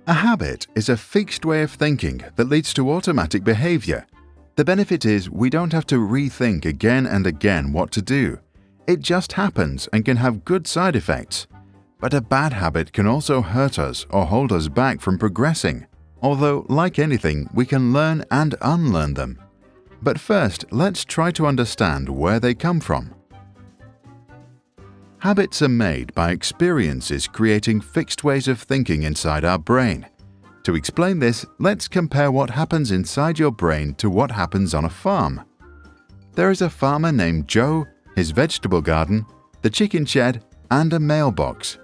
A habit is a fixed way of thinking that leads to automatic behavior. The benefit is we don't have to rethink again and again what to do. It just happens and can have good side effects. But a bad habit can also hurt us or hold us back from progressing, although, like anything, we can learn and unlearn them. But first, let's try to understand where they come from. Habits are made by experiences creating fixed ways of thinking inside our brain. To explain this, let's compare what happens inside your brain to what happens on a farm. There is a farmer named Joe, his vegetable garden, the chicken shed, and a mailbox.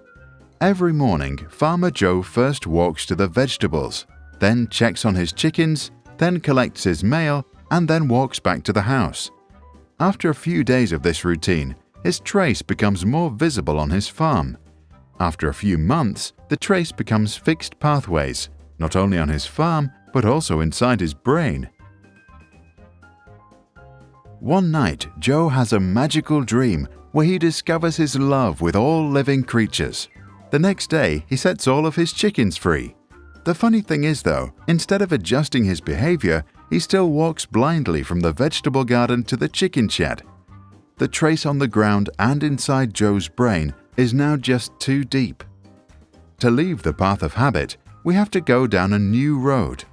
Every morning, Farmer Joe first walks to the vegetables, then checks on his chickens, then collects his mail, and then walks back to the house. After a few days of this routine, his trace becomes more visible on his farm. After a few months, the trace becomes fixed pathways, not only on his farm, but also inside his brain. One night, Joe has a magical dream where he discovers his love with all living creatures. The next day, he sets all of his chickens free. The funny thing is though, instead of adjusting his behavior, he still walks blindly from the vegetable garden to the chicken shed. The trace on the ground and inside Joe's brain is now just too deep. To leave the path of habit, we have to go down a new road.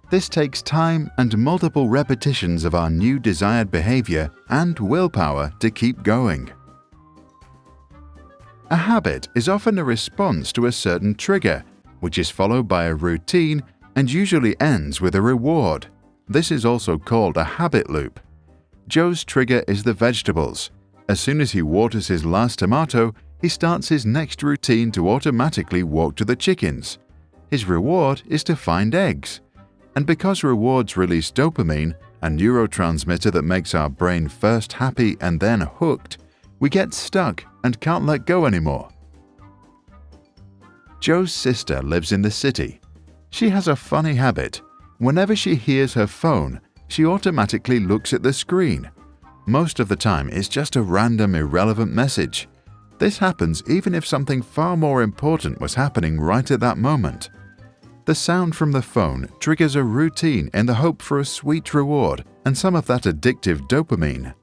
This takes time and multiple repetitions of our new desired behavior and willpower to keep going. A habit is often a response to a certain trigger, which is followed by a routine and usually ends with a reward. This is also called a habit loop. Joe's trigger is the vegetables. As soon as he waters his last tomato, he starts his next routine to automatically walk to the chickens. His reward is to find eggs. And because rewards release dopamine, a neurotransmitter that makes our brain first happy and then hooked, we get stuck and can't let go anymore. Joe's sister lives in the city. She has a funny habit. Whenever she hears her phone, she automatically looks at the screen. Most of the time, it's just a random, irrelevant message. This happens even if something far more important was happening right at that moment. The sound from the phone triggers a routine in the hope for a sweet reward and some of that addictive dopamine.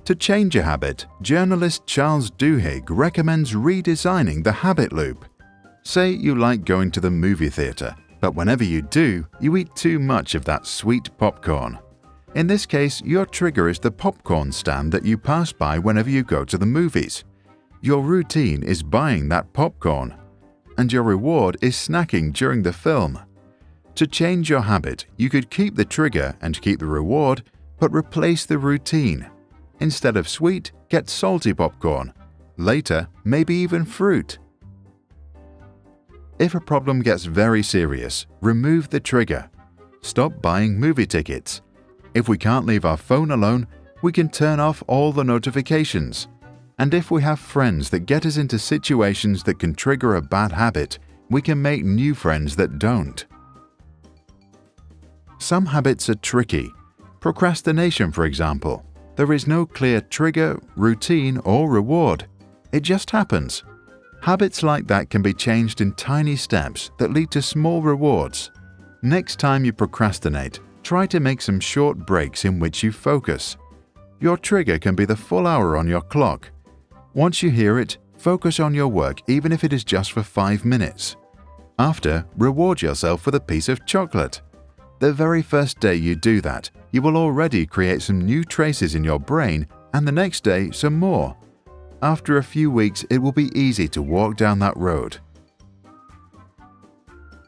To change a habit, journalist Charles Duhigg recommends redesigning the habit loop. Say you like going to the movie theater, but whenever you do, you eat too much of that sweet popcorn. In this case, your trigger is the popcorn stand that you pass by whenever you go to the movies. Your routine is buying that popcorn, and your reward is snacking during the film. To change your habit, you could keep the trigger and keep the reward, but replace the routine. Instead of sweet, get salty popcorn. Later, maybe even fruit. If a problem gets very serious, remove the trigger. Stop buying movie tickets. If we can't leave our phone alone, we can turn off all the notifications. And if we have friends that get us into situations that can trigger a bad habit, we can make new friends that don't. Some habits are tricky. Procrastination, for example. There is no clear trigger, routine, or reward. It just happens. Habits like that can be changed in tiny steps that lead to small rewards. Next time you procrastinate, try to make some short breaks in which you focus. Your trigger can be the full hour on your clock. Once you hear it, focus on your work even if it is just for 5 minutes. After, reward yourself with a piece of chocolate. The very first day you do that, you will already create some new traces in your brain, and the next day some more. After a few weeks, it will be easy to walk down that road.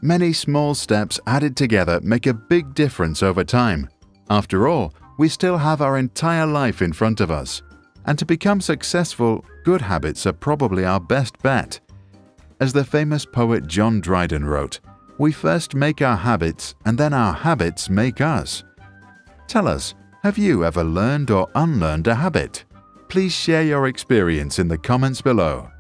Many small steps added together make a big difference over time. After all, we still have our entire life in front of us. And to become successful, good habits are probably our best bet. As the famous poet John Dryden wrote, "We first make our habits, and then our habits make us." Tell us, have you ever learned or unlearned a habit? Please share your experience in the comments below.